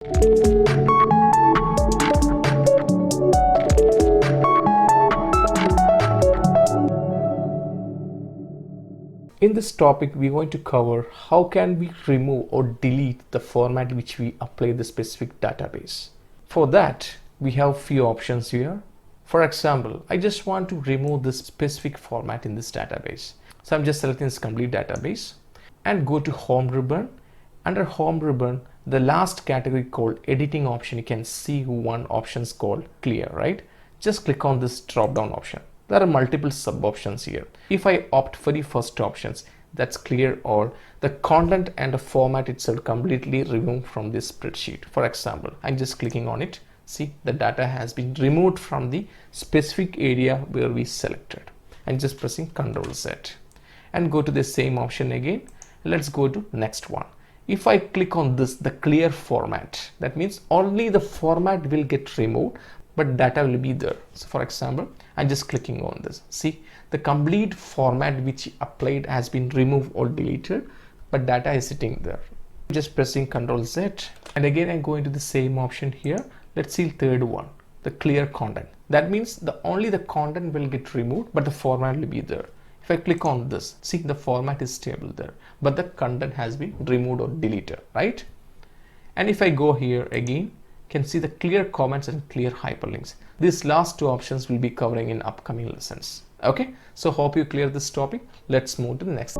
In this topic, we're going to cover how can we remove or delete the format which we apply the specific database. For that, we have few options here. For example, I just want to remove this specific format in this database. So I'm just selecting this complete database and go to Home ribbon. Under Home ribbon, the last category called editing option, you can see one option is called clear, right? Just click on this drop down option. There are multiple sub options here. If I opt for the first options, that's clear all, the content and the format itself completely removed from this spreadsheet. For example, I'm just clicking on it. See, the data has been removed from the specific area where we selected. I'm just pressing Ctrl Z and go to the same option again. Let's go to next one. If I click on this, the clear format, that means only the format will get removed, but data will be there. So for example, I'm just clicking on this. See, the complete format which applied has been removed or deleted, but data is sitting there. Just pressing Ctrl Z and again I'm going to the same option here. Let's see third one, the clear content. That means only the content will get removed, but the format will be there. If I click on this, see, the format is stable there, but the content has been removed or deleted, right? And if I go here again, can see the clear comments and clear hyperlinks. These last two options will be covering in upcoming lessons. Okay, so hope you clear this topic. Let's move to the next.